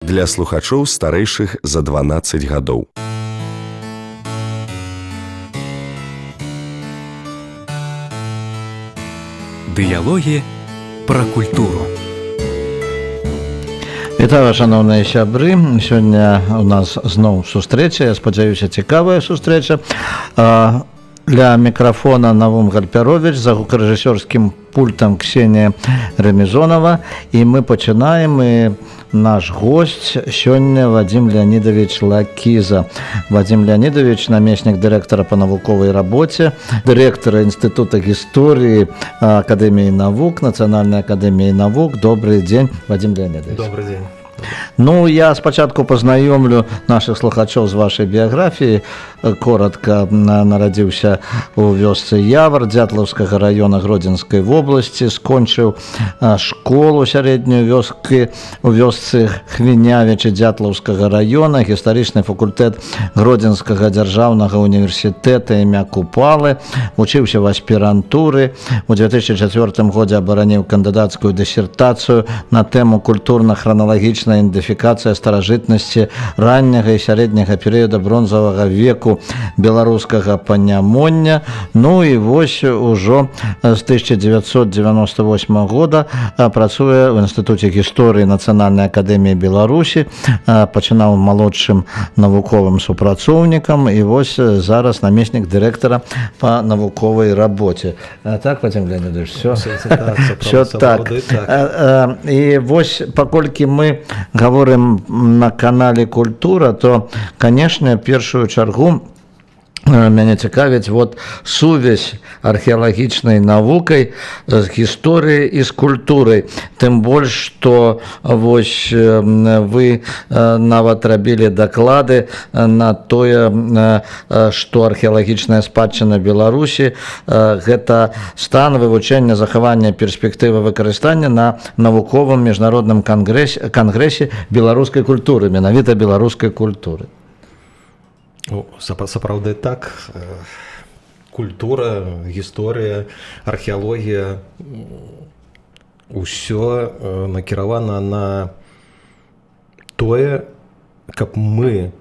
для слухачоў старэйшых за 12 гадоў. Дыялогі пра культуру. Вітаю, шановныя сябры. Сёння у нас зноў сустрэча, я спадзяюся, цікавая сустрэча. Для мікрафона Навум Гальпярович, за гукарэжысёрскім пультам Ксенія Ремезонова. І мы пачынаем, і наш госць сёння Вадзім Леонидович Лакіза. Вадзім Леонидович, намеснік дырэктара па навуковай рабоце, дырэктара Інстытута гісторыі Акадэміі навук, Нацыянальнай акадэміі навук. Добрый дзень, Вадзім Леонидович. Добрый дзень. Ну, я спачатку пазнаёмлю наших слухачоў з вашай біяграфіі. Коротка, нарадзіўся у вёсцы Явар Дзятлаўскага раёна Гродзенскай вобласці, скончыў школу сярэднюю у вёсцы Хвінявічы Дзятлаўскага раёна, гістарычны факультэт Гродзенскага дзяржаўнага універсітэта імя Купалы, вучыўся ў аспірантуры. У 2004 годзе абараніў кандыдацкую дысертацыю на тэму культурна-храналагічная ідэнтыфікацыя старажытнасці ранняга і сярэдняга перыяда бронзавага веку беларускага панямоння. Ну і вось ужо з 1998 года працуе ў Інстытуце гісторыі Нацыянальнай акадэміі Беларусі, пачынаў малодшым навуковым супрацоўнікам і вось зараз намеснік дырэктара па навуковай рабоце. Так, Вадзім Леонидович, все так. І вось, паколькі мы гаворым на канале «Культура», то, конечно, першую чаргу мяне цікавіць вот сувязь археалагічнай навукай з гісторыяй і з культурай. Тым больш, што вось вы нават рабілі даклады на тое, што археалагічная спадчына Беларусі гэта стан вывучэння захавання перспектывы выкарыстання на навуковым міжнародным кангрэсе беларускай культуры, менавіта беларускай культуры. Сапраўды так. Культура, гісторыя, археалогія ўсё накіравана на тое, каб мы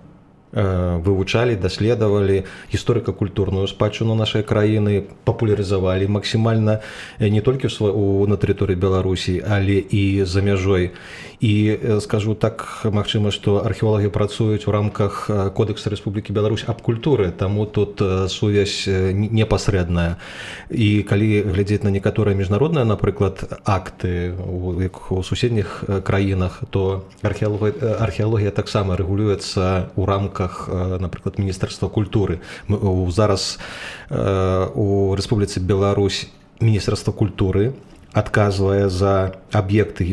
вывучалі, даследавалі гісторыка-культурную спадчыну нашай краіны, папулярызавалі максімальна не толькі на тэрыторыі Беларусі, але і за мяжой. І скажу так, магчыма, што археолагі працуюць у рамках Кодекса Рэспублікі Беларусь аб культуры, таму тут сувязь непасрэдная. І калі глядзець на некаторыя міжнародныя, напрыклад, акты у суседніх краінах, то археалогія таксама рэгулюецца ў рамках, напрыклад, Міністэрства культуры. Зараз у Рэспубліцы Беларусь Міністэрства культуры адказвае за аб'екты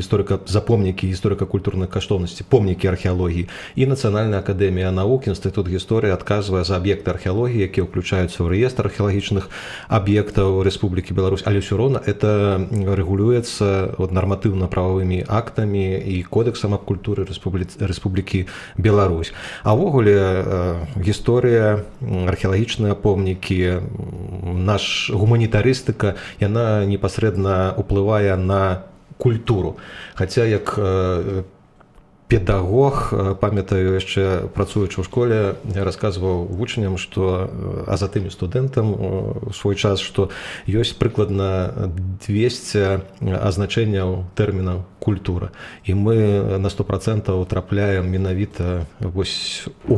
за помнікі гісторыка-культурных каштоўнасцей, помнікі археалогіі. І Нацыянальная акадэмія навук, Інстытут гісторыі адказвае за аб'екты археалогіі, якія ўключаюцца ў рэестр археалагічных аб'ектаў Рэспублікі Беларусь. Але ўсё роўна это рэгулюецца нарматыўна-прававымі актамі і Кодэксам аб культуры Рэспублікі Беларусь. А ўвогуле гісторыя, археалагічныя помнікі, наш гуманітарыстыка, яна непасрэдна уплывае на культуру. Хаця як педагог, памятаю, яшчэ працуючы ў школе, я расказваў вучням, што, а затым і студэнтам у свой час, што ёсць прыкладна 200 азначэнняў тэрмінаў культура. І мы на 100% трапляем менавіта вось у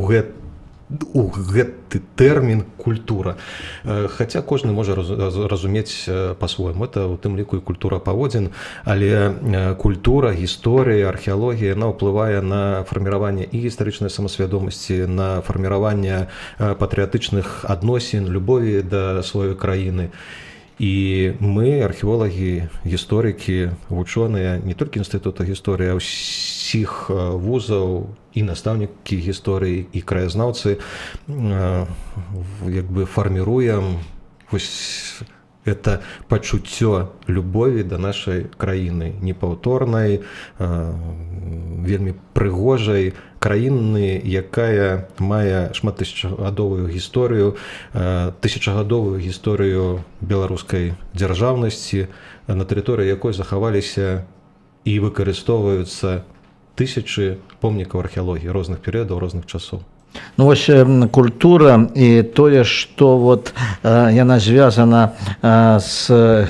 гэты тэрмін культура. Хаця кожны можа разумець па-свойму. Это у тым ліку і культура паводзін, але культура, гісторыя, археалогія, яна ўплывае на фарміраванне і гістарычнай самасвядомасці, на фарміраванне патрыятычных адносін, любові да сваёй краіны. І мы, археолагі, гісторыкі, вучоныя, не толькі Інстытута гісторыі, а ўсіх вузаў, і настаўнікі гісторыі, і краязнаўцы фарміруем вось это пачуццё любові да нашай краіны, непаўторнай, вельмі прыгожай краіны, якая мае шматтысячагадовую гісторыю, тысячагадовую гісторыю беларускай дзяржаўнасці, на тэрыторыі якой захаваліся і выкарыстоўваюцца тысячы помнікаў археалогіі розных перыядаў, розных часоў. Ну вось культура і тое, што вот яна звязана з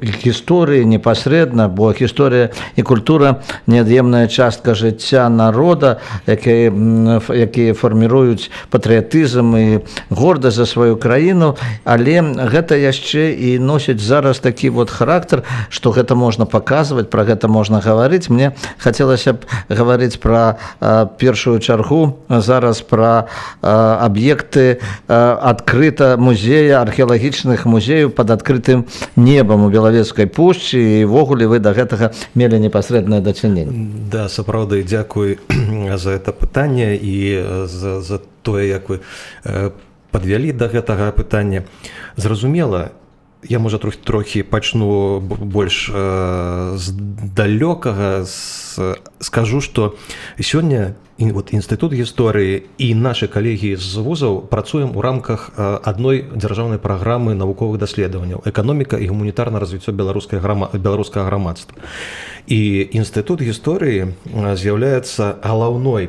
гісторыяй непасрэдна, бо гісторыя і культура неад'емная частка жыцця народа, якія фарміруюць патрыятызм і гордасць за сваю краіну, але гэта яшчэ і носіць зараз такі вот характар, што гэта можна паказваць, пра гэта можна гаварыць. Мне хацелася б гаварыць пра першую чаргу зараз пра аб'екты адкрыта музея, археалагічных музеяў пад адкрытым небам у Белавецкай пушчы, і ўвогуле вы да гэтага мелі непасрэднае дачыненне. Да, сапраўды, дзякуй за гэта пытанне і за тое, як вы падвялі да гэтага пытання. Зразумела, я, можа, трохі пачну больш з далёкага, скажу, што сёння Інстытут гісторыі і нашы калегі з вузаў працуем у рамках адной дзяржаўнай праграмы навуковых даследаванняў «Эканоміка і гуманітарнае развіццё беларускага грамадства». І Інстытут гісторыі з'яўляецца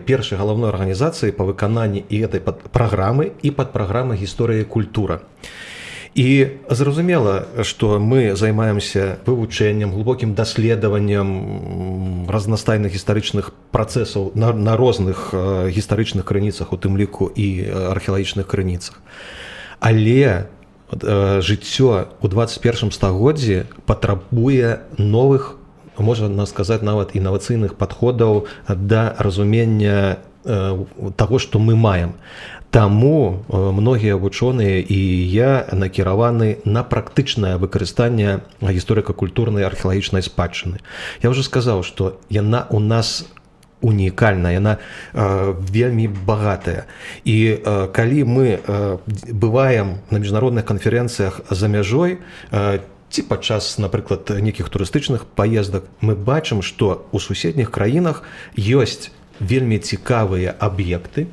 першай галаўной арганізацыяй па выкананні і гэтай праграмы і падпраграмы гісторыя і культура. І зразумела, што мы займаемся вывучэннем, глыбокім даследаваннем разнастайных гістарычных працэсаў на розных гістарычных крыніцах, у тым ліку і археалагічных крыніцах. Але жыццё ў 21 стагоддзі патрабуе новых, можна сказаць, нават інавацыйных падходаў да разумення таго, што мы маем. Таму многія вучоныя і я накіраваны на практычнае выкарыстанне гісторыка-культурнай археалагічнай спадчыны. Я ўжо сказаў, што яна у нас унікальная, яна вельмі багатая. І калі мы бываем на міжнародных канферэнцыях за мяжой, ці падчас, напрыклад, нейкіх турыстычных паездак, мы бачым, што ў суседніх краінах ёсць вельмі цікавыя аб'екты,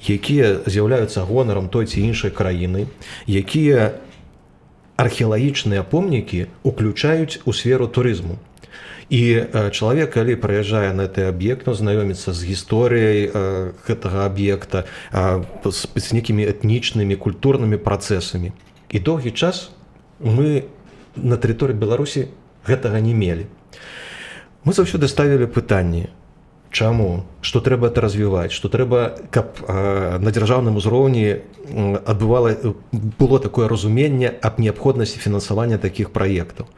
якія з'яўляюцца гонарам той ці іншай краіны, якія археалагічныя помнікі уключаюць у сферу турызму. І чалавек, калі прыязджае на гэты аб'ект, знаёміцца з гісторыяй гэтага аб'екта, з нейкімі этнічнымі, культурнымі працэсамі. І доўгі час мы на тэрыторыі Беларусі гэтага не мелі. Мы заўсёды ставілі пытанні, чаму, што трэба это развіваць, што трэба, каб на дзяржаўным узроўні было такое разуменне аб неабходнасці фінансавання такіх праектаў.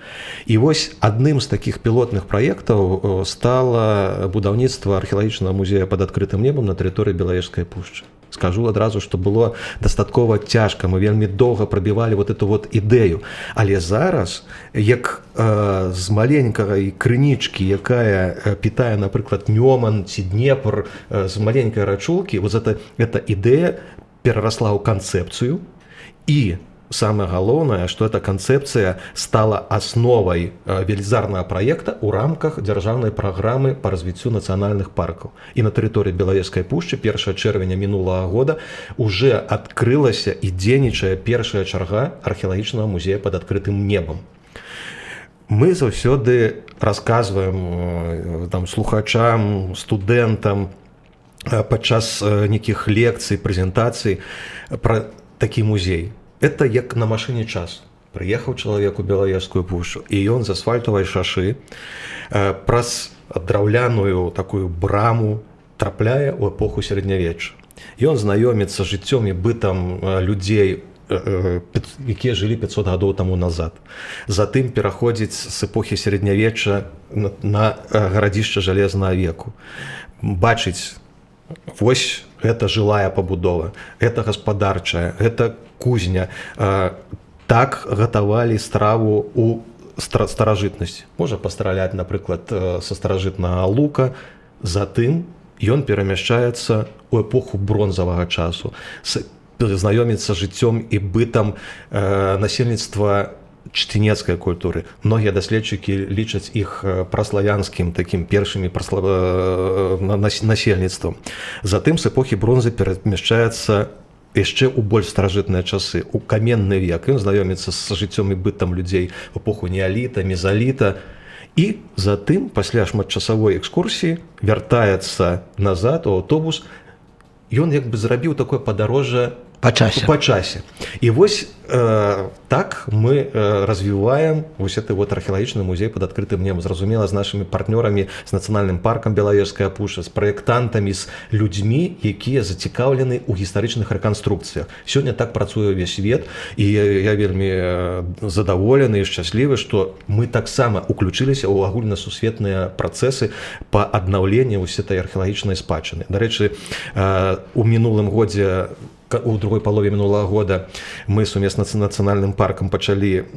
І вось адным з такіх пілотных праектаў стала будаўніцтва археалагічнага музея пад адкрытым небам на тэрыторыі Белавежскай пушчы. Скажу адразу, што было дастаткова цяжка, мы вельмі доўга прабівалі эту ідэю. Але зараз, як з маленькай крынічкі, якая пітае, напрыклад, Нёман ці Днепр, з маленькай рачулкі, эта ідэя перарасла ў канцэпцыю, і самае галоўнае, што эта канцэпцыя стала асновай велізарнага праекта ў рамках дзяржаўнай праграмы па развіццю нацыянальных паркаў. І на тэрыторыі Белавежскай пушчы 1 чэрвеня мінулага года уже адкрылася і дзейнічае першая чарга археалагічнага музея пад адкрытым небам. Мы заўсёды расказваем слухачам, студэнтам падчас нейкіх лекцый, прэзентацый пра такі музей. Это як на машыне час. Прыехаў чалавек у Белавежскую пушчу, і ён з асфальтавай шашы праз драўляную такую браму трапляе ў эпоху сярэднявечча. Ён знаёміцца з жыццём і бытам людзей, якія жылі 500 гадоў таму назад. Затым пераходзіць з эпохі сярэднявечча на гарадзішча жалезнага веку. Бачыць, вось гэта жылая пабудова, гэта гаспадарчая, гэта кузня. Так гатавалі страву ў старажытнасці. Можа пастраляць, напрыклад, са старажытнага лука. Затым ён перамяшчаецца ў эпоху бронзавага часу, знаёміцца жыццём і бытам насельніцтва чцінецкай культуры. Многія даследчыкі лічаць іх праславянскім такім першымі насельніцтвам. Затым з эпохі бронзы перамяшчаецца яшчэ ў больш старажытныя часы, у каменны век. Ён знаёміцца з жыццём і бытам людзей в эпоху неаліта, мезаліта. і затым пасля шматчасовой экскурсіі вяртаецца назад у аўтобус. Ён як бы зрабіў такое падарожжа Па часе. І вось так мы развіваем вось гэты вот археалагічны музей пад адкрытым небам, зразумела, з нашымі партнёрамі, з нацыянальным паркам Белавежская пушча, з праектантамі, з людзьмі, якія зацікаўлены ў гістарычных рэканструкцыях. Сёння так працуе ўвесь свет, і я вельмі задаволены і шчаслівы, што мы таксама уключыліся ў агульнасусветныя працэсы па аднаўленні вось гэтай археалагічнай спадчыны. Дарэчы, у мінулым годзе, у другой палове мінулага года мы сумесна з нацыянальным паркам пачалі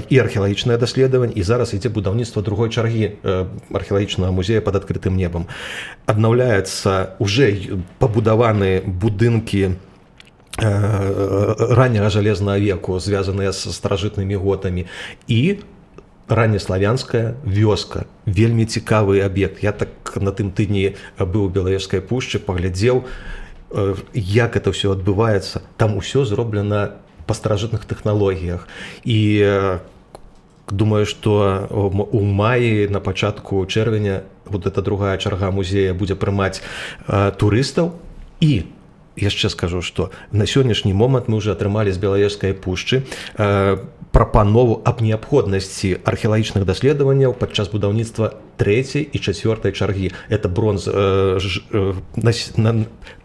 і археалагічнае даследаванне, і зараз ідзе будаўніцтва другой чаргі археалагічнага музея пад адкрытым небам. Аднаўляецца уже пабудаваны будынкі ранняга жалезнага веку, звязаныя з старажытнымі готамі, і раннеславянская вёска. Вельмі цікавы аб'ект. Я так на тым тыдні быў у Белавежскай пушчы, паглядзеў, як это все адбываецца. Там усё зроблена па старажытных тэхналогіях. І думаю, што у маі, на пачатку чэрвеня, вот эта другая чарга музея будзе прымаць турыстаў. І яшчэ скажу, што на сённяшні момант мы ўжо атрымалі з Белавежскай пушчы прапанову аб неабходнасці археалагічных даследаванняў падчас будаўніцтва 3-й і 4-й чаргі. Это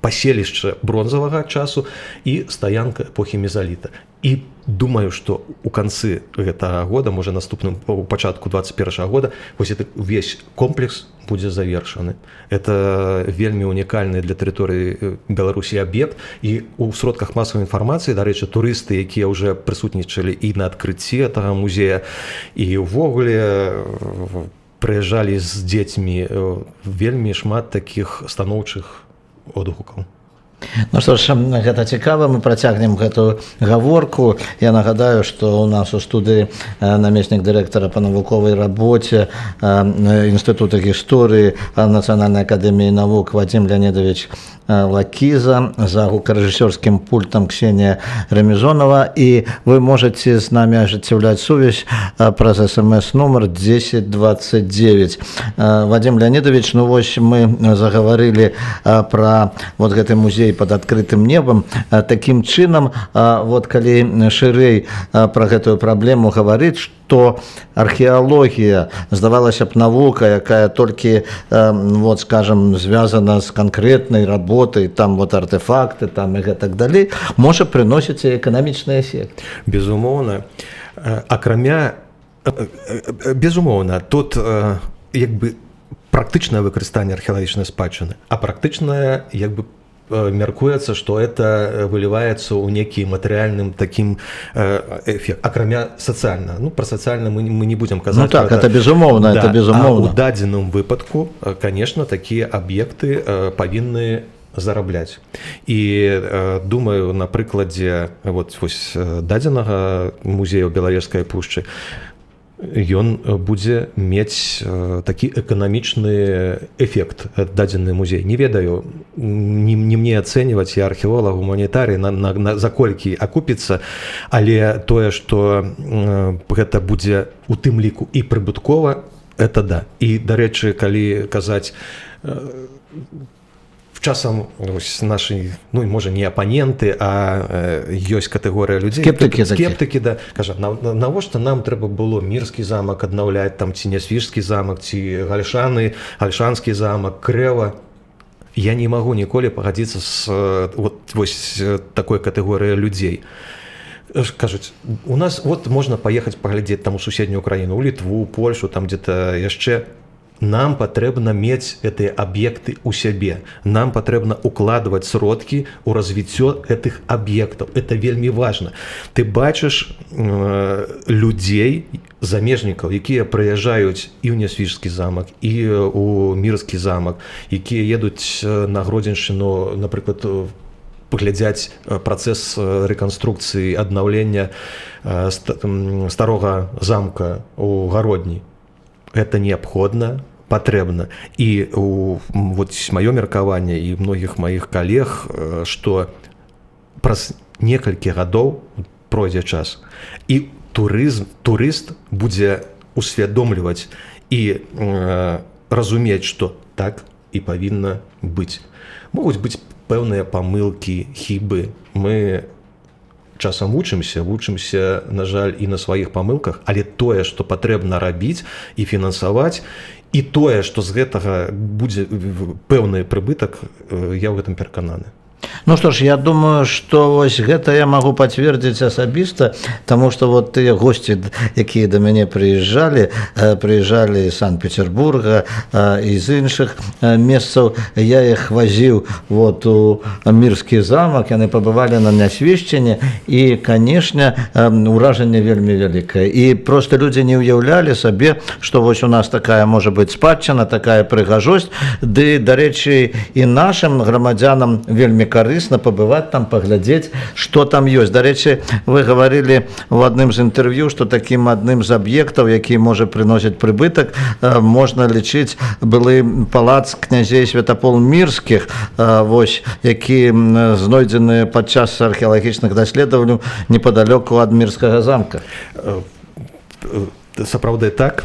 паселішча бронзавага часу і стаянка эпохі мезаліта. І думаю, што у канцы гэтага года, можа наступным у пачатку 21-го года, вось гэты увесь комплекс будзе завершаны. Это вельмі унікальны для тэрыторыі Беларусі аб'ект, і у сродках масавай інфармацыі, дарэчы, турысты, якія ўжо прысутнічалі і на адкрыцці гэтага музея, і ўвогуле прыязджалі з дзецьмі, вельмі шмат такіх станоўчых одгукаў. Ну што ж, гэта цікава, мы працягнем гэту гаворку. Я нагадаю, што у нас у студыі намеснік дырэктара па навуковай рабоце Інстытута гісторыі Нацыянальнай акадэміі навук Вадзім Леонідович Лакіза, за гукарэжысёрскім пультам Ксенія Ремезонова, і вы можете з намі ажыццяўляць сувязь праз смс-нумар 1029. Вадзім Леонідович, ну вось мы загаварылі пра вот гэты музей пад адкрытым небам. Такім чынам, вот калі шырэй пра гэтую праблему гаварыць, што археалогія, здавалася б, навука, якая толькі, вот скажем, звязана з канкрэтнай работай, там вот артефакты, там і гэтак далей, можа прыносіць эканамічны эфект. Безумоўна. Безумоўна, тут як бы практычнае выкарыстанне археалагічнай спадчыны, а практычнае як бы мяркуецца, што это выліваецца ў некі матэрыяльным такім эфект, акрамя сацыяльна. Ну, пра сацыяльна мы не будзем казаць. Ну так, это безумоўна, это безумоўна. А ў дадзеным выпадку, конечно, такія аб'екты павінны зарабляць. І думаю, на прыкладзе вот дадзенага музея ў Белавежскай пушчы ён будзе мець такі эканамічны эфект, дадзены музей. Не ведаю, не мне ацэньваць, я археолог, гуманітарый, за колькі акупіцца, але тое, што гэта будзе у тым ліку і прыбыткова, это да. І, дарэчы, калі казаць, часам наши, ну, можа, не апаненты, а ёсць катэгорыя людзей. Скептыкі, да. Кажа, навошта нам трэба было Мірскі замак аднаўляць, там, ці Нясвіжскі замак, ці Гальшанскі замак, Крэва. Я не магу ніколі пагадзіцца з вось такой катэгорыяй людзей. Кажуць, у нас вот можна паехаць паглядзець там у суседнюю краіну, у Літву, у Польшу, там дзе-то яшчэ. Нам патрэбна мець гэтыя аб'екты ў сябе. Нам патрэбна укладваць сродкі ў развіццё гэтых аб'ектаў. Это вельмі важна. Ты бачыш людзей, замежнікаў, якія прыязджаюць і ў Нясвіжскі замак, і ў Мірскі замак, якія едуць на Гродзеншчыну, напрыклад, паглядзяць працэс рэканструкцыі, аднаўлення старога замка ў Гародні. Это неабходна, патрэбна. І вот маё меркаванне і многіх маіх калег, што праз некалькі гадоў пройдзе час, і турыст будзе усвядомліваць і разумець, што так і павінна быць. Могуць быць пэўныя памылкі, хібы. Мы часам вучымся, на жаль, і на сваіх памылках, але тое, што патрэбна рабіць і фінансаваць, і тое, што з гэтага будзе пэўны прыбытак, я ў гэтым перакананы. Ну что ж, я думаю, что вось гэта я могу подтвердить особисто, потому что вот те гости, якія до мяне приезжали из Санкт-Петербурга, из іншых месцаў, я их возил вот у Мирский замок, яны побывали на Нясвешчине, и, конечно, уражение вельмі великое. И просто люди не уявляли себе, что вот у нас такая может быть спадчына, такая прыгажосць, ды, дарэчы, и нашим громадянам вельмі корыстно побывать там, поглядеть, что там есть. Дарэчы, вы говорили в одном из интервью, что таким одним из объектов, які может приносить прибыток, можно лечить былы палац князей Святопол Мирских, вось, які знойдзены падчас археалагічных даследаванняў неподалеку от Мирского замка. Сапраўды так.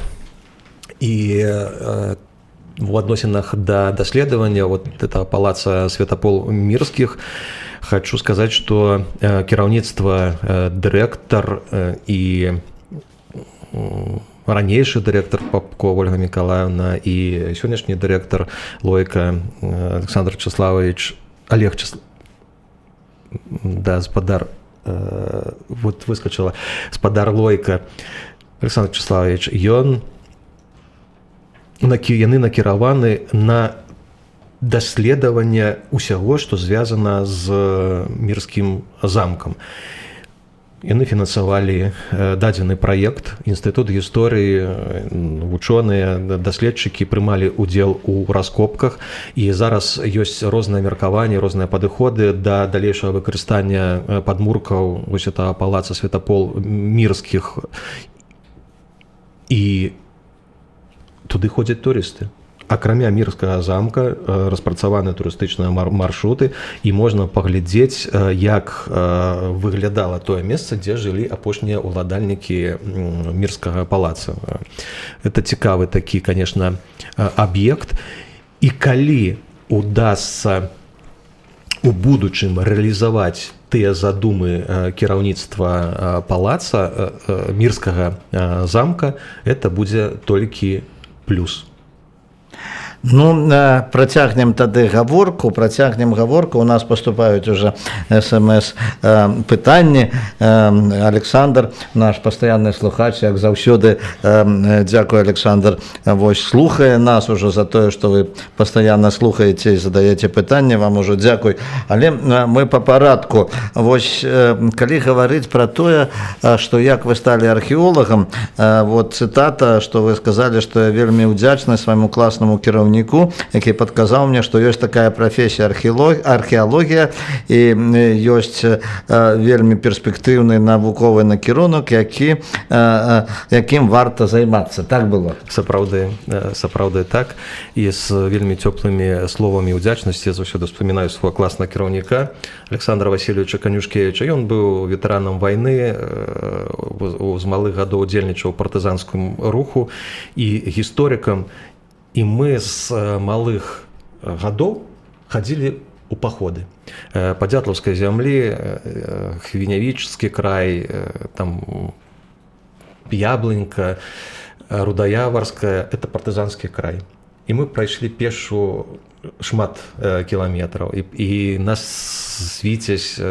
І в адносінах да даследавання вот этого палаца Святопол Мирских хочу сказаць, што кіраўніцтва дырэктар і ранейшы дырэктар Попко Ольга Миколаевна і сённяшні дырэктар Лойка Александр Числавович спадар вот выскочыла спадар Лойка Александр Числавович, яны накіраваны на даследаванне ўсяго, што звязана з Мірскім замкам. Яны фінансавалі дадзены праект, інстытут гісторыі, вучоныя, даследчыкі прымалі ўдзел у раскопках, і зараз ёсць розныя меркаванні, розныя падыходы да далейшага выкарыстання падмуркаў вось этого палаца Святопол Мірскіх. І туды ходзяць турысты. Акрамя Мірскага замка распрацаваны турыстычныя маршруты, і можна паглядзець, як выглядала тое месца, дзе жылі апошнія ўладальнікі Мірскага палаца. Это цікавы такі, конечно, аб'ект. І калі удасца у будучым рэалізаваць тыя задумы кіраўніцтва палаца Мірскага замка, это будзе толькі плюс. Ну, протягнем тады гаворку, у нас поступают уже смс-пытанні. Александр, наш постоянный слухач, як заўсёды, дзякую, Александр, вось слухае нас уже за тое, что вы постоянно слухаете и задаете пытанні, вам уже дзякуй. Але мы по парадку. Вось, калі гаварыць про тое, что як вы стали археолагам, вот цитата, что вы сказали, что я вельмі удзячны свайму класнаму кіраўніку, які падказаў мне, што ёсць такая прафесія археалогія, і ёсць вельмі перспектыўны навуковы накірунак, якім варта займацца. Так было? Сапраўды так. І з вельмі цёплымі словамі ўдзячнасці заўсёды вспамінаю свого класнага кіраўніка Александра Васильевича Канюшкевича. Ён быў ветэранам вайны, з малых гадоў удзельнічаў у партызанскім руху і гісторыкам. І мы з малых гадоў хадзілі ў паходы па Дятлаўскай зямлі, Хвінявічскі край, там Яблынька, Рудаяварская, это партызанскі край. І мы прайшлі пешу шмат кіламетраў, і нас Віцязь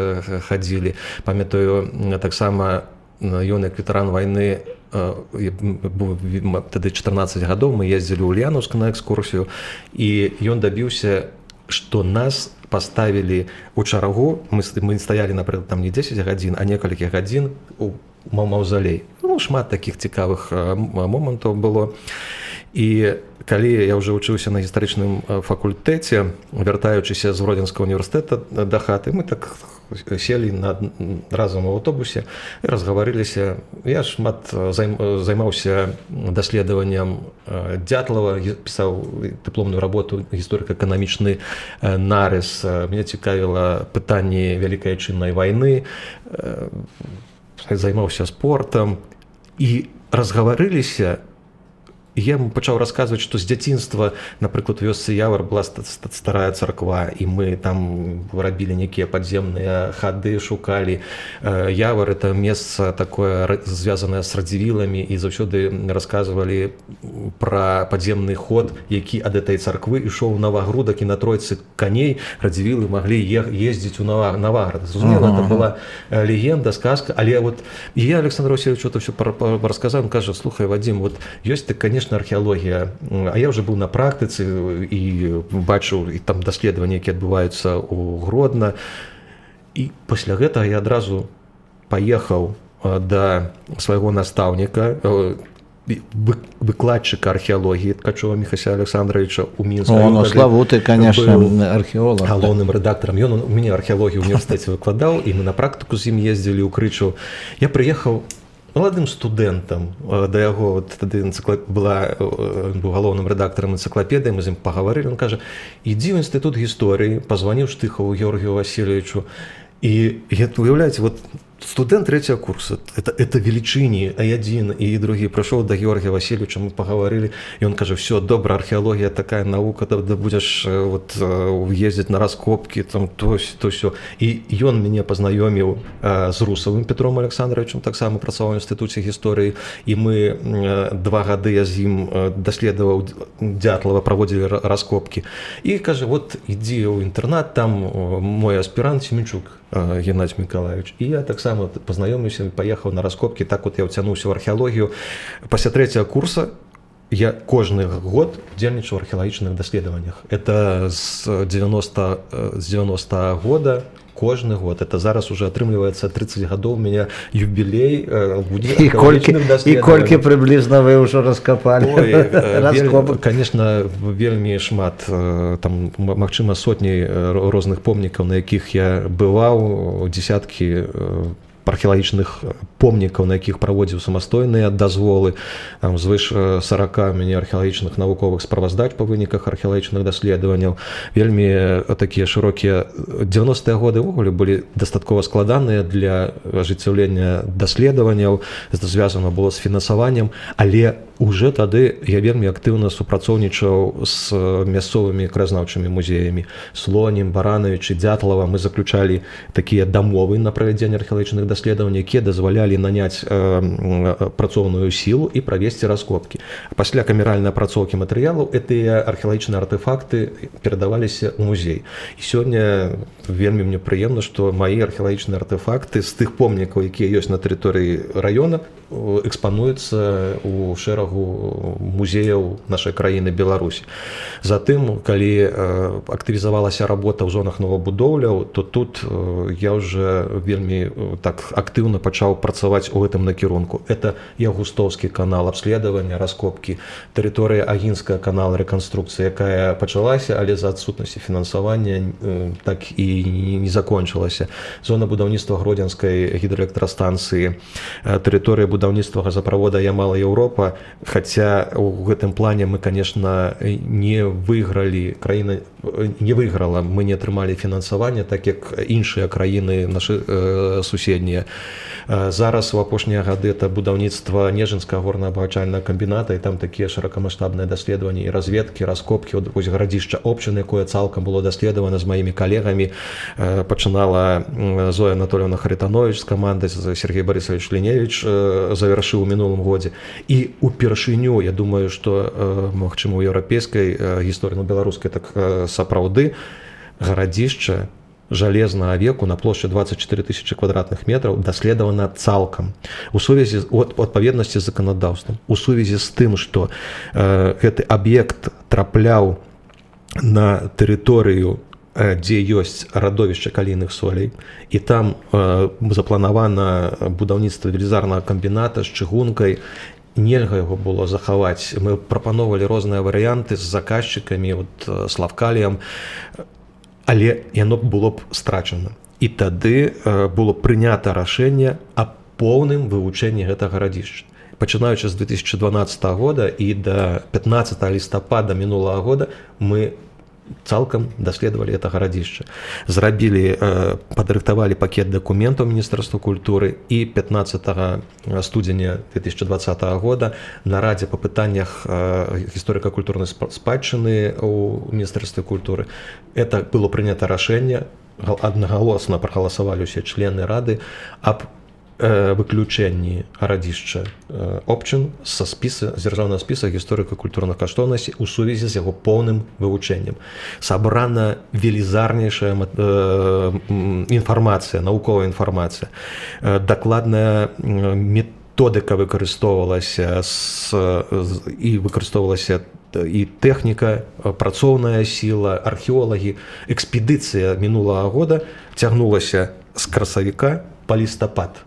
хадзілі. Памятаю, таксама ён як ветэран вайны, тады 14 гадоў мы ездзілі ў Ульяновск на экскурсію, і ён дабіўся, што нас паставілі ў чаргу. Мы стаялі, напрыклад, там не 10 гадзін, а некалькі гадзін у маўзалей. Ну, шмат такіх цікавых момантаў было. І калі я ўжо вучыўся на гістарычным факультэце, вяртаючыся з Гродзенскага універсітэта да хаты, мы так сели разам у аўтобусе і разгаварыліся. Я шмат займаўся даследаваннем Дятлава, пісаў дыпломную работу гісторыка-эканамічны нарыс. Мне цікавіла пытанні Вялікай Айчыннай вайны, займаўся спортам, і разгаварыліся я ему пачаў расказваць, што з дзяцінства, напрыклад, у вёсцы Явар была старая царква, і мы там рабілі нейкія падземныя хады, шукалі. Явар — это месца такое звязанае з радзівіламі, і заўсёды расказвалі пра падземны ход, які ад этой царквы ішоў у Навагрудак, і на тройцы каней радзівілы маглі ездзіць у Наваград. Зразумела, это была легенда, сказка, але вот я Александру Васильевичу это все расказал, он кажа: слухай, Вадим, вот ёсць, конечно, археологія, а я уже быў на практыцы і бачыў і там даследаванні, якія адбываюцца у Гродна. І пасля гэтага я адразу паехаў да свайго настаўніка, выкладчыка археологіі Ткачова Михася Александровича у Мінску. Он славуты, конечно, археолог. Галоўным рэдактарам. Ён у мяне археологію ў універсітэце выкладаў, і мы на практыку з ім ездзілі ў Крычаў. Я прыехаў маладым студэнтам да яго, вот тады быў галоўным рэдактарам энцыклапедыі, мы з ім пагаварылі. Он кажа: ідзі ў інстытут гісторыі, пазваніў Штыхаву Георгію Васильевичу. І уяўляеце, вот студэнт третьего курса, это величини, а один и другие. Пришел до Георгия Васильевича, мы поговорили, и он кажет: все, добра, археология такая наука, да будешь вот ездить на раскопки, там то все. И он меня познакомил с Русовым Петром Александровичем, так само працаваў в институте истории, и мы 2 года я з ім даследовал Дятлова, проводили раскопки. И кажет: вот иди в интернат, там мой аспирант Семенчук Геннадий Миколаевич. И я так само познакомился, поехал на раскопки, так вот я втянулся в археологию. После 3-го курса я кожны год удзельнічаў в археалагічных даследаваннях. Это с 90 года, кожны год. Это зараз уже атрымліваецца 30 гадоў у меня юбилей археалагічных даследаванняў. И колькі приблизно вы уже раскопали? Раскопок? Конечно, вельмі шмат, там, магчыма, сотні розных помнікаў, на якіх я бываў, десяткі археалагічных помнікаў, на якіх праводзіў самастойныя дазволы, там звыш 40 у мяне археалагічных навуковых справаздач па выніках археалагічных даследаванняў. Вельмі такія шырокія 90-е годы ўвогуле былі дастаткова складаныя для ажыццяўлення даследаванняў, звязана было з фінансаваннем, але уже тады я вельмі актыўна супрацоўнічаў з мясцовымі краязнаўчымі музеямі Слонім, Баранович і Дятлова. Мы заключалі такія дамовы на правядзенне археалагічных даследаванняў, якія дазвалялі наняць працоўную сілу і правесці раскопкі. Пасля камеральнай апрацоўкі матэрыялаў гэтыя археалагічныя артефакты перадаваліся ў музей. І сёння вельмі мне прыемна, што маі археалагічныя артефакты з тых помнікаў, якія ёсць на тэрыторыі раёна, экспануецца ў шэрагу музеяў нашай краіны Беларусі. Затым, калі актывізавалася работа ў зонах новабудоўляў, то тут я уже вельмі так актыўна пачаў працаваць у гэтым накірунку. Это Ягустоўскі канал абследавання, раскопкі, тэрыторыя Агінская канал рэканструкцыя, якая пачалася, але за адсутнасці фінансавання так і не закончылася. Зона будаўніцтва Гродзенскай гідраэлектрастанцыі, тэрыторыя будаўніцтва газаправода Ямала-Еўропа, хаця ў гэтым плане мы, конечно, не выйгралі, краіна не выйграла, мы не атрымалі фінансавання, так як іншыя краіны нашы суседнія. Зараз у апошнія гады это будаўніцтва Нежынскага горна-абагачальнага камбіната, і там такія шырокамаштабныя даследаванні і разведкі, раскопкі. Вось гарадзішча Обчыны, якое цалкам было даследавана з маімі калегамі, пачынала Зоя Анатольевна Харитонович з камандай, Сергей Борисович Ліневич завяршыў у мінулым годзе. І упершыню, я думаю, што магчыма у еўрапейскай гісторыі, беларускай так сапраўды, гарадзішча жалезнага веку на плошчы 24 000 квадратных метраў даследавана цалкам у сувязі з адпаведнасці з заканадаўствам, у сувязі з тым, што гэты аб'ект трапляў на тэрыторыю, дзе ёсць радовішча калійных солей, і там запланавана будаўніцтва велізарнага камбіната з чыгункай. Нельга яго было захаваць. Мы прапановвалі розныя варыянты з заказчыкамі, з Лавкаліем, але яно было б страчана. І тады было прынята рашэнне аб поўным вывучэнні гэтага гарадзішча. Пачынаючы з 2012 года і да 15 лістапада мінулага года мы цалкам даследавалі это гарадзішча. Падрыхтавалі пакет дакументаў Міністэрства культуры і 15 студзеня 2020 года на радзе па пытаннях гісторыка-культурнай спадчыны ў Міністэрстве культуры это было прынята рашэнне, аднагалосна прагаласавалі ўсе члены рады аб выключэнні гарадзішча Обчын з дзяржаўнага спіса гісторыка-культурных каштоўнасцей у сувязі з яго поўным вывучэннем. Сабрана велізарнейшая інфармацыя, навуковая інфармацыя. Дакладная методыка выкарыстоўвалася і выкарыстоўвалася і тэхніка, працоўная сіла, археолагі. Экспедыцыя мінулага года цягнулася з красавіка па лістапад.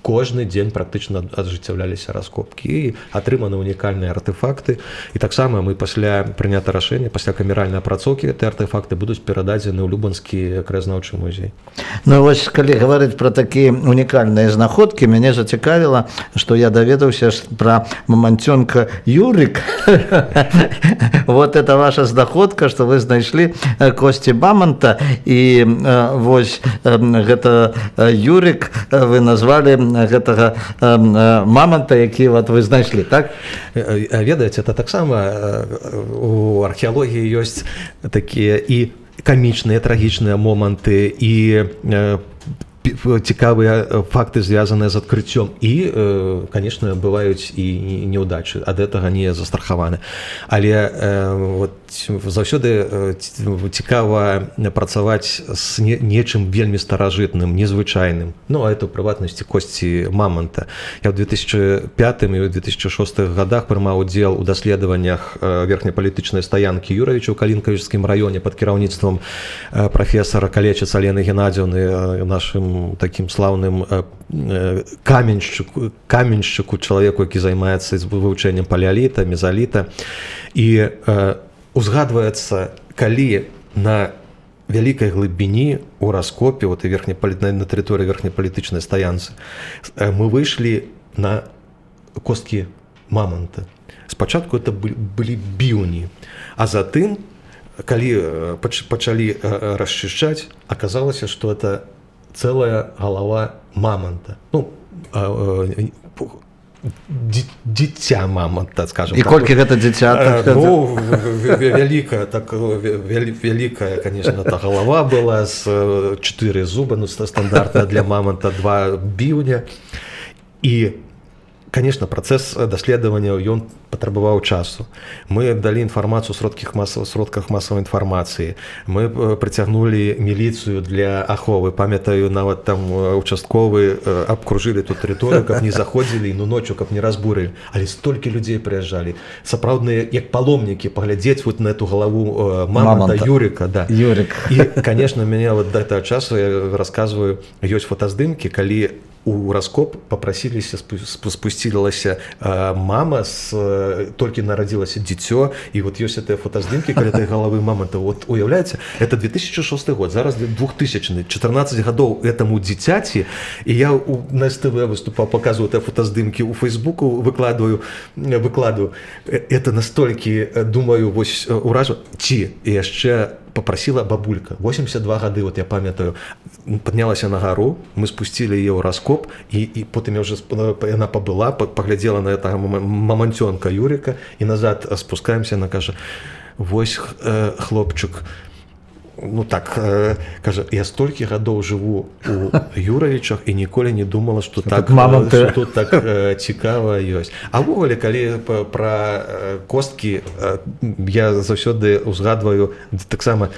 Кожны дзень практычна ажыццяўляліся раскопкі і атрыманы унікальныя артефакты. І таксама мы пасля прынята рашэння, пасля камеральнай апрацоўкі гэтыя артефакты будуць перададзены ў Любанскі краязнаўчы музей. Ну вось калі гаварыць пра такія унікальныя знаходкі, мяне зацікавіла, што я даведаўся пра маманцёнка Юрик. Вот это ваша знаходка, што вы знайшлі косці мамонта, і вось гэта Юрик вы назвалі гэтага мамонта, які вот вы знайшлі, так? Ведаеце, это таксама у археалогіі ёсць такія і камічныя, трагічныя моманты, і цікавыя факты, звязаныя з адкрыццём. І, конечно, бываюць і неўдачы, ад гэтага не застрахаваны. Але заўсёды цікава працаваць з нечым вельмі старажытным, незвычайным. Ну, а это, ў прыватнасці, косці мамонта. Я ў 2005 і ў 2006 годах прымаў удзел у даследаваннях верхнепалітычнай стаянкі Юравіча ў Калінкавічскім раёне пад кіраўніцтвам прафесара Калечыц Алены Геннадзіўны, нашым таким слаўным каменшчыку, чалавеку, які займаецца вывучэннем палеаліта, мезаліта. І узгадваецца, калі на вялікай глыбіні ў раскопе на тэрыторыі верхнепалітычнай стаянцы мы выйшлі на косткі мамонта. Спачатку это былі біўні, а затым, калі пачалі расчышчаць, аказалася, што это целая голова мамонта. Ну, дитя мамонта, скажем. И колькі гэта дзіця? Ну, великая, конечно, эта голова была, с 4 зуба, ну, стандартная для мамонта, 2 біўня. И, конечно, процесс даследавання ён патрабаваў часу. Мы далі інфармацыю ў сродках масавай інфармацыі. Мы прыцягнулі міліцыю для аховы. Памятаю, нават там участковы абкружылі ту тэрыторыю, каб не заходзілі, ну ночью, каб не разбурылі. Але столькі людзей прыязджалі. Сапраўдныя, як паломнікі, паглядзець вот на эту галаву мамонта Юрика. Да. Юрик. І, конечно, мяне вот да гэтага часу, я расказваю, ёсць фотаздымкі, калі у раскоп попросіліся, спусцілася мама, толькі нарадзілася дзіцё, і вот ёсць гэтыя фотаздымкі каля этой галавы мамонта. Вот уяўляеце, это 2006 год, зараз 2000, 14 гадоў этому дзіцяці, і я на СТВ выступаў, показываю гэтыя фотаздымкі, у Фейсбуку выкладываю. Это настолькі, думаю, вось уражу. Ці яшчэ попросила бабулька, 82 гады, вот я памятаю, поднялася на гору, мы спустили ее в раскоп, и потом она побыла, поглядела на этого мамонтенка Юрика, и назад спускаемся, она каже, вось хлопчик, ну так, каже, я столькі гадоў жыву у Юравічах і ніколі не думала, што тут так цікава ёсць. А ўвогуле, калі пра косткі, я заўсёды ўзгадваю таксама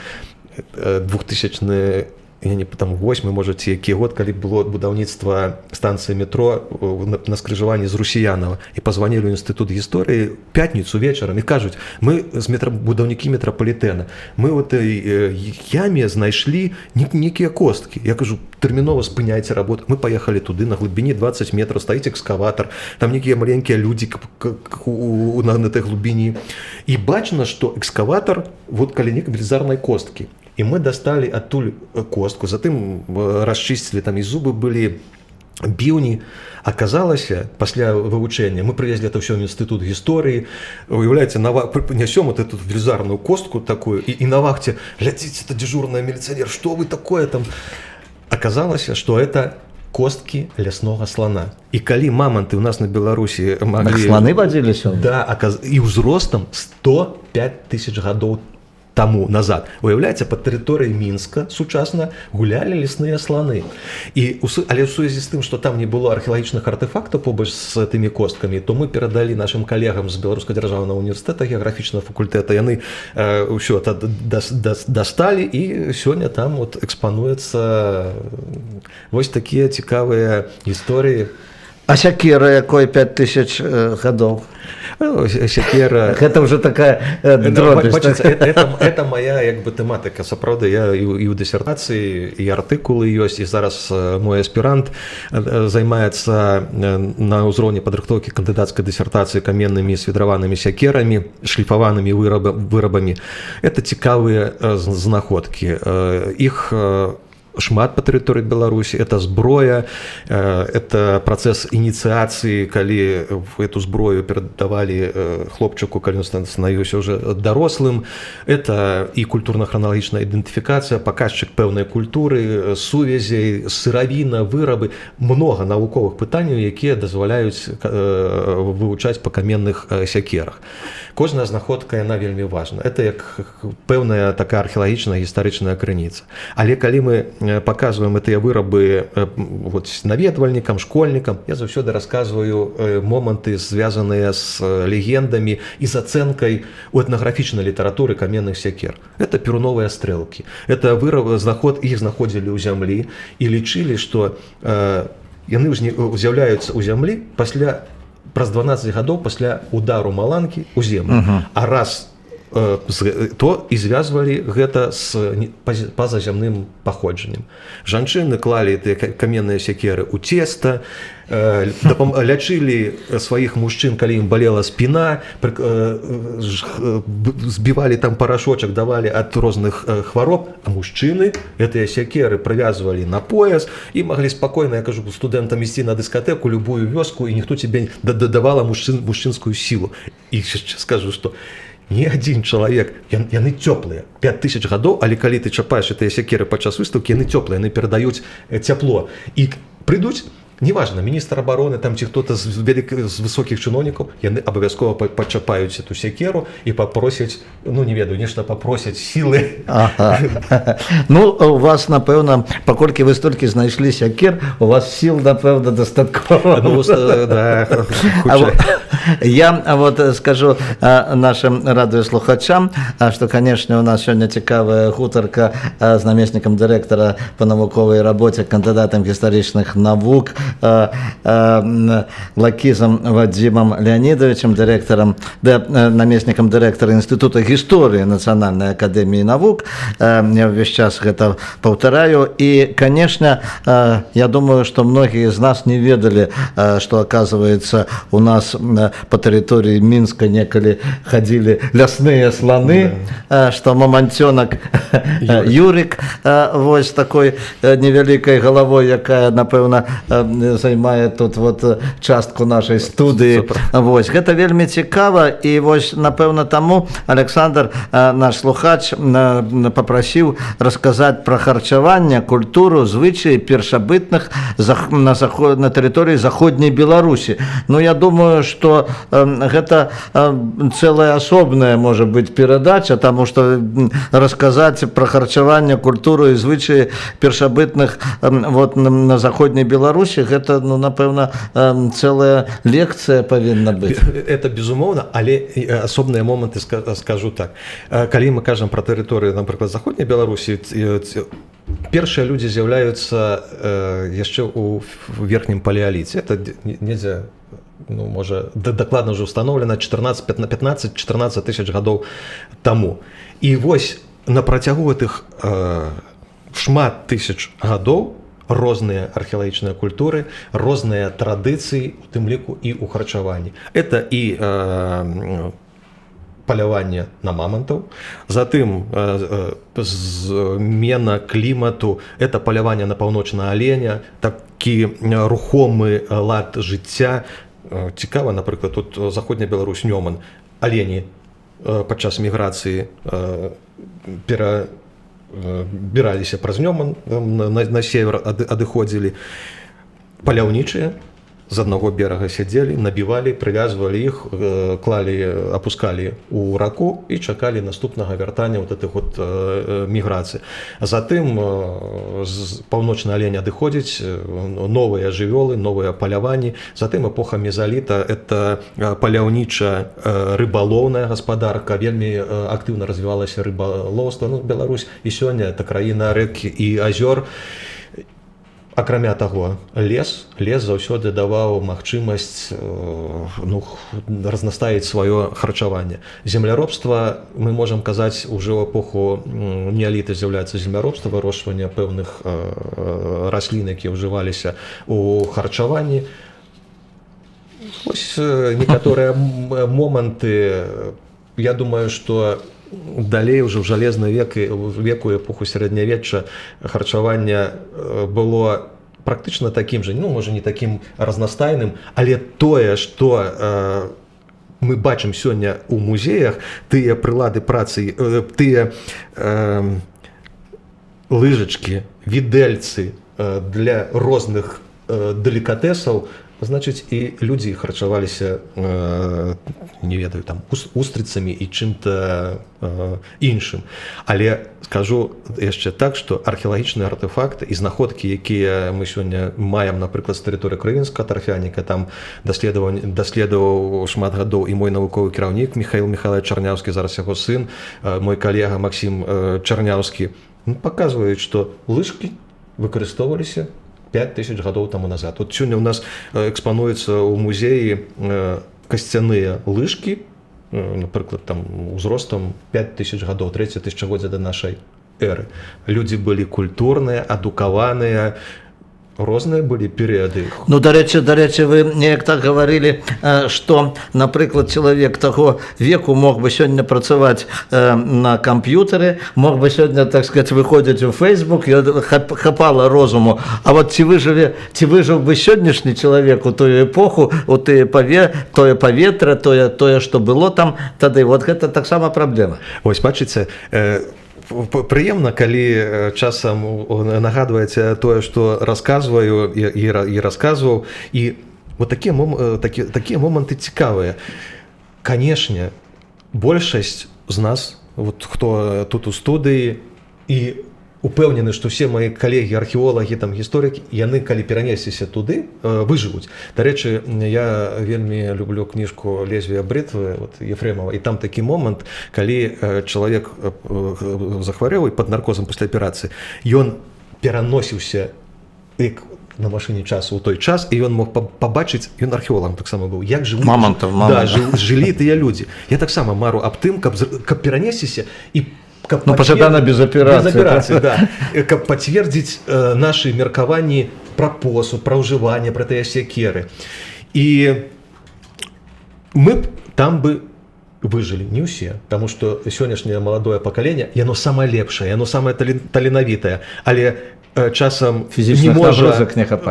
2000 я не там 8, можаце, які год, калі было будаўніцтва станцыі метро на скрыжаванні з Русіянава, і пазванілі ў інстытут гісторыі пятніцу вечарам і кажуць, мы будаўнікі метрапалітэна, мы ў этой яме знайшлі нейкія косткі. Я кажу, тэрмінова спыняйце работу. Мы паехалі туды, на глыбіні 20 метраў стаіць экскаватар, там нейкія маленькія людзі на этой глыбіні. І бачна, што экскаватар, вот каля нейкай велізарнай косткі. І мы дасталі адтуль костку, затым расчысцілі, там і зубы былі, біўні. Аказалася, пасля вывучэння мы прывезлі это ўсё ў інстытут гісторыі, уяўляеце, нясём вот эту велізарную костку такую, і на вахте глядзіце, это дежурная міліцыянер, што вы такое там? Аказалася, што это косткі ляснога слана. І калі маманты ў нас на Беларусі маглі... Сланы вадзіліся? Да, і ўзростам 105 тысяч гадоў таму назад. Уяўляеце, па тэрыторыі Мінска сучасна гулялі лясныя сланы. Але ў сувязі з тым, што там не было археалагічных артэфактаў побач з тымі косткамі, то мы перадалі нашым калегам з Беларускага дзяржаўнага універсітэта геаграфічнага факультэта. Яны ўсё дасталі, і сёння там экспануецца вось такія цікавыя гісторыі. А сякера якой 5000 гадоў? Сякера... Гэта ўжо такая дробязь. Это моя тэматыка. Сапраўды, я і ў дысертацыі, і артыкулы ёсць, і зараз мой аспірант займаецца на ўзроўні падрыхтоўкі кандыдацкай дысертацыі каменнымі свідраванымі сякерамі, шліфаванымі вырабамі. Это цікавыя знаходкі. Іх шмат па тэрыторыі Беларусі, это зброя, это працэс ініцыяцыі, калі эту зброю перадавалі хлопчыку, калі ён становіўся ўжо дарослым. Это і культурна-храналагічная ідэнтыфікацыя, паказчык пэўнай культуры, сувязей, сыравіна, вырабы, многа навуковых пытанняў, якія дазваляюць вывучаць па каменных сякерах. Кожная знаходка, яна вельмі важна. Это як пэўная такая археалагічная гістарычная крыніца. Але калі мы показываем этыя вырабы наведвальнікам, школьнікам, я заўсёды расказваю моманты, звязаныя з легендамі і з ацэнкай у этнаграфічнай літаратуры каменных сякер. Это перуновыя стрэлкі. Это вырабы, іх знаходзілі ў зямлі і лічылі, што яны з'яўляюцца ў зямлі праз 12 гадоў пасля удару маланкі ў землю. А раз то і звязвалі гэта з пазазямным паходжаннем. Жанчыны клалі каменныя сякеры ў цеста, лячылі сваіх мужчын, калі ім балела спіна, збівалі там парашочак, давалі ад розных хвароб, а мужчыны гэтыя сякеры прывязвалі на пояс і маглі спакойна, я кажу студэнтам, ісці на дыскатэку, любую вёску, і ніхто тебе дадавала мужчынскую сілу. І скажу, што ні адзін чалавек, яны цёплыя, 5000 гадоў, але калі ты чапаеш гэтыя сякеры падчас выстаўкі, яны цёплыя, яны перадаюць цяпло. І прыйдуць, неважна, міністр абароны там ці хто-то з высокіх чыноўнікаў, яны абавязкова пачапаюць эту сякеру і папросяць, не ведаю, нешта папросяць сілы. У вас, напэўна, паколькі вы столькі знайшлі сякер, у вас сіл, напэўна, дастаткова. Я скажу нашим радыёслухачам, што, канешне, у нас сёння цікавая гутарка з намеснікам дырэктара па навуковай рабоце, кандыдатам гістарычных навук, Лакізам Вадзімам Леонідовичем, намеснікам дырэктара Інстытута гісторыі Нацыянальнай акадэміі навук. Я ўвесь час гэта паўтараю. І, канешне, я думаю, што многія з нас не ведалі, што, аказваецца, у нас па тэрыторыі Мінска некалі хадзілі лясныя сланы, што маманцёнак Юрик вось такой невялікай галавой, якая, напэўна, займае тут частку нашай студыі. Гэта вельмі цікава, і напэўна таму Александр, наш слухач, папрасіў расказаць пра харчаванне, культуру, звычаі першабытных на тэрыторыі заходняй Беларусі. Я думаю, што гэта цэлая асобная можа быць перадача, таму што расказаць пра харчаванне, культуру і звычаі першабытных на заходняй Беларусі, гэта, напэўна, цэлая лекцыя павінна быць. Это безумоўна, але асобныя моманты, скажу так. Калі мы кажам пра тэрыторыю, напрыклад, заходняй Беларусі, першыя людзі з'яўляюцца яшчэ ў верхнім палеаліце. Это недзе, можа, дакладна ўжо ўстаноўлена 15-14 тысяч гадоў таму. І вось на працягу гэтых шмат тысяч гадоў розныя археалагічныя культуры, розныя традыцыі, у тым ліку і ў харчаванні. Это і паляванне на мамантаў, затым змена клімату, это паляванне на паўночнага аленя, такі рухомы лад жыцця. Цікава, напрыклад, тут заходняя Беларусь, Нёман, алені падчас міграцыі перабіраліся праз Нёман, на север адыходзілі, паляўнічыя з аднаго берага сядзелі, набівалі, прывязвалі іх, клалі, апускалі ў раку і чакалі наступнага вяртання вот этих вот міграцый. Затым з паўночны алень адыходзіць, новыя жывёлы, новыя паляванні. Затым эпоха мезаліта, это паляўніча рыбалоўная гаспадарка, вельмі актыўна развівалася рыбалоўства. Ну, Беларусь і сёння это краіна рэк і азёр. Акрамя таго, лес заўсёды даваў магчымасць разнастаіць сваё харчаванне. Земляробства, мы можам казаць, ужо ў эпоху неаліта з'яўляецца земляробства, вырошчванне пэўных раслін, якія ўжываліся ў харчаванні. Вось некаторыя моманты, я думаю, што далей уже ў жалезны веку, эпоху сярэднявечча, харчаванне было практычна такім жа, ну, можа, не такім разнастайным, але тое, што мы бачым сёння ў музеях, тыя прылады працы, тыя лыжачкі, відэльцы для розных делікатэсаў, значыць, і людзі харчаваліся, не ведаю, там, устрыцамі і чым-то іншым. Але скажу яшчэ так, што археалагічныя артефакты і знаходкі, якія мы сёння маем, напрыклад, з тэрыторыі Крывінскага тарфяніка, там даследаваў шмат гадоў і мой навуковы кіраўнік Міхаіл Міхайлович Чарняўскі, зараз яго сын, мой калега Максім Чарняўскі, паказваюць, што лыжкі выкарыстоўваліся 5000 гадоў таму назад. Вот сёння у нас экспануецца ў музеі касцяныя лыжкі, напрыклад, там узростам 5000 гадоў, 3 тысячагоддзя да нашай эры. Людзі былі культурныя, адукаваныя, розныя былі перыяды. Ну, дарэчы, вы неяк так гаварылі, што, напрыклад, чалавек таго веку мог бы сёння працаваць на камп'ютары, мог бы сёння, так сказаць, выходзіць у Facebook, хапала розуму. А вот ці выжыў бы сённяшні чалавек у тую эпоху, у тое паветра, тое, што было там, тады вот гэта таксама праблема. Вось, бачыце, прыемна, калі часам нагадваеце тое, што расказваю і расказваў, і вот такія моманты цікавыя. Канешне, большасць з нас, вот, хто тут у студыі, і упэўнены, што все мои калегі, археолагі, там, гісторыкі, яны, калі перанесліся туды, выжывуць. Дарэчы, я вельмі люблю кніжку «Лезвие бритвы» Ефремова, і там такі момант, калі чалавек захварэў і пад наркозам пасля аперацыі, ён пераносіўся на машыне часу ў той час, і ён мог пабачыць, ён археолагам таксама быў, як жылі тыя людзі. Я таксама мару аб тым, каб перанесціся і пажадана без аперацыі, да. Каб пацвердзіць нашы меркаванні пра посуд, пра ўжыванне, пра тыя секеры. І мы б там бы выжылі, не ўсе, таму што сённяшняе маладое пакаленне, яно самае лепшае, яно самае таленавітае, але часам не можа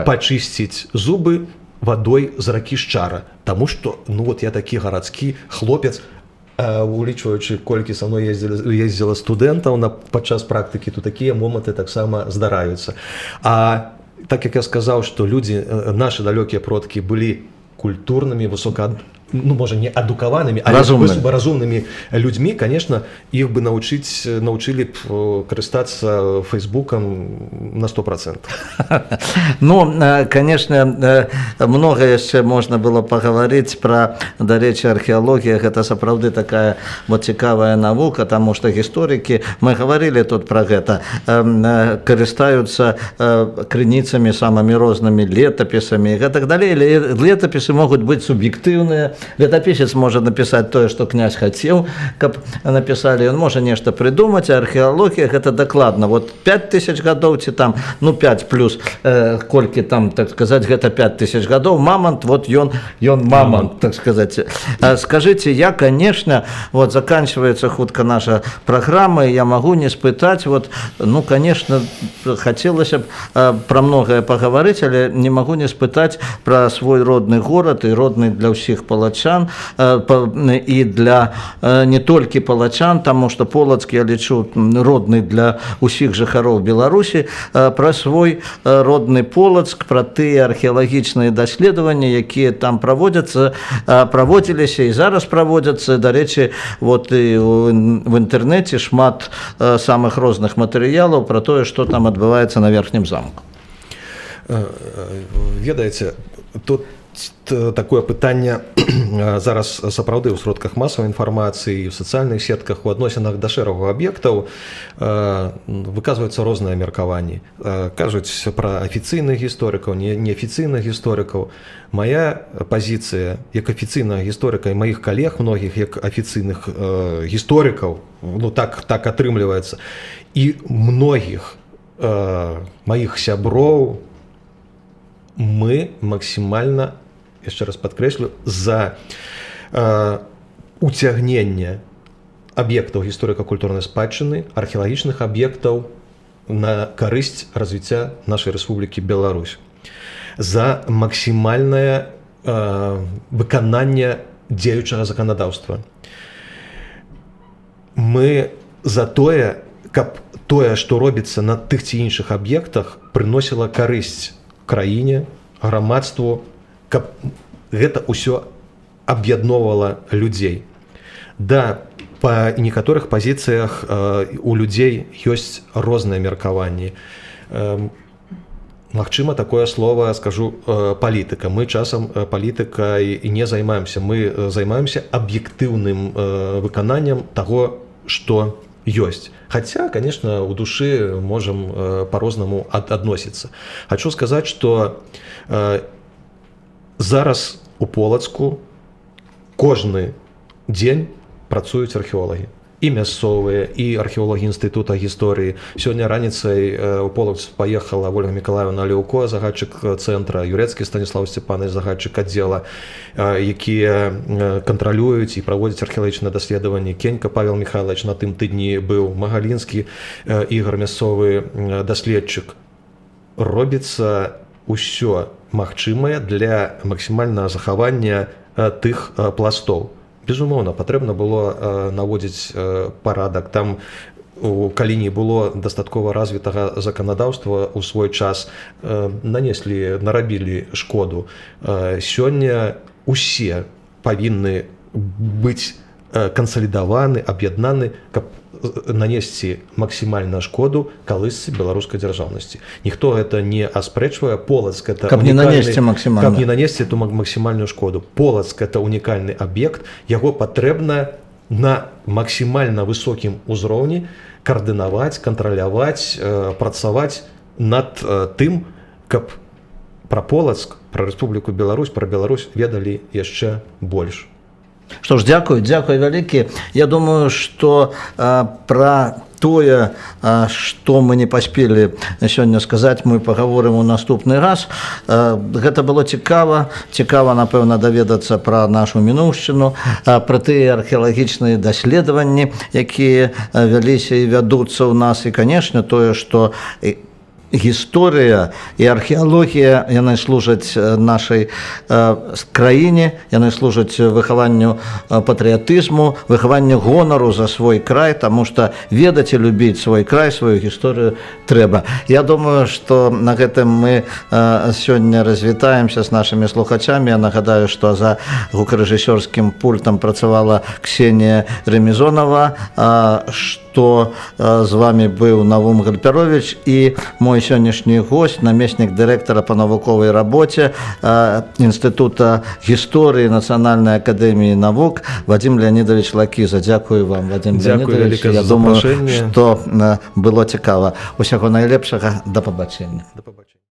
пачысціць зубы вадой з ракі Шчара, таму што, ну вот я такі гарадскі хлопец, улічваючы, колькі са мной ездзіла студэнтаў падчас практыкі, то такія моманты таксама здараюцца. А так як я сказаў, што людзі, нашы далёкія продкі былі культурнымі, можа, не адукаванымі, але разумнымі людзьмі, конечно, іх бы научылі б карыстацца Фейсбукам на 100%. Ну, конечно, много яшчэ можна было пагаварыць пра, дарэчы, археалогія, гэта сапраўды такая вот цікавая навука, таму што гісторыкі, мы гаварылі тут пра гэта, карыстаюцца крыніцамі самымі рознымі, летапісамі і гэтак далей. Летапісы могуць быць суб'ектыўныя, летапісец можа напісаць тое, што князь хацеў, каб напісалі, ён можа нешта прыдумаць, а археалогія гэта дакладна. Вот 5000 гадоў ці там, ну 5 плюс колькі там, так сказаць, гэта 5000 гадоў. Мамонт, вот ён мамонт, так сказаць. Скажыце, я, конечно, вот заканчивается хутка наша программа, и я могу не спытаць, вот, ну, конечно, хотелось бы про многое поговорить, але не могу не спытаць про свой родный город и родный для всех палачан, и для не только палачан, потому что Полацк, я лічу, родный для усіх жыхароў Беларусі, про свой родный Полацк, про тыя археалагічныя даследаванні, якія там праводзіліся і зараз праводзяцца. Дарэчы, вот і в інтэрнэце шмат самых розных матэрыялаў про тое, што там адбываецца на верхнім замку. Ведаеце, тут такое пытанне зараз сапраўды ў сродках масавай інфармацыі, в сацыяльных сетках, у адносінах да шэрагу аб'ектаў выказваюцца розныя меркаванні. Кажуць пра афіцыйных гісторыкаў, неафіцыйных гісторыкаў. Мая пазіцыя як афіцыйнага гісторыка і маіх калег многіх як афіцыйных гісторыкаў, ну так атрымліваецца, і многіх маіх сяброў, мы максімальна, яшчэ раз падкрэслю, за уцягненне аб'ектаў гісторыка-культурнай спадчыны, археалагічных аб'ектаў на карысць развіцця нашай Рэспублікі Беларусь, за максімальнае выкананне дзеючага заканадаўства. Мы за тое, каб тое, што робіцца на тых ці іншых аб'ектах, прыносіла карысць краіне, грамадству, каб гэта ўсё аб'ядноўвала людзей. Да, па некаторых пазіцыях у людзей ёсць розныя меркаванні. Магчыма, такое слово, скажу, палітыка. Мы часам палітыкай і не займаемся. Мы займаемся аб'ектыўным выкананнем таго, што ёсць. Хаця, конечно, у душы можам по-рознаму адносіцца. Хачу сказаць, што зараз у Полацку кожны дзень працуюць археолагі. І мясцовыя, і археолагі інстытута гісторыі. Сёння раніцай у Полацк паехала Ольга Мікалаевна Леўко, загадчык цэнтра, Юрэцкі Станіслав Сцепанович, загадчык аддзела, якія кантралююць і праводзяць археалагічныя даследаванні. Кенька Павел Михайлович на тым тыдні быў, Магалінскі Ігор, мясцовы даследчык. Робіцца ўсё магчымае для максімальнага захавання тых пластоў. Безумоўна, патрэбна было наводзіць парадак. Там калі не было дастаткова развітага заканадаўства ў свой час, нарабілі шкоду. Сёння усе павінны быць кансалідаваны, аб'яднаны, каб нанесці максімальную шкоду калысцы беларускай дзяржаўнасці. Ніхто гэта не аспрэчвае. Полацк это каб не нанесці максімальную. Каб не нанесці эту максімальную шкоду. Полацк это унікальны аб'ект, яго патрэбна на максімальна высокім узроўні каардынаваць, кантраляваць, працаваць над тым, каб пра Полацк, пра Рэспубліку Беларусь, пра Беларусь ведалі яшчэ больш. Што ж, дзякуй вялікі. Я думаю, што пра тое, што мы не паспелі сёння сказаць, мы пагаворым у наступны раз. Гэта было цікава, напэўна, даведацца пра нашу мінуўшчыну, пра тыя археалагічныя даследаванні, якія вяліся і вядуцца ў нас, і, канешне, тое, што гісторыя і археалогія, яны служаць нашай краіне, яны служаць выхаванню патрыятызму, выхаванню гонару за свой край, таму што ведаць і любіць свой край, сваю гісторыю трэба. Я думаю, што на гэтым мы сёння развітаемся з нашымі слухачамі. Я нагадаю, што за гукарэжысёрскім пультам працавала Ксенія Ремезонова, што з вами быў Навум Гальпярович і мой сённяшні гость, намеснік дырэктара па навуковай рабоце Інстытута гісторыі Нацыянальнай акадэміі навук Вадзім Леонідович Лакіза. Дзякую вам, Вадзім Леонідович. Я думаю, што было цікава. Усяго найлепшага. Да пабачэння.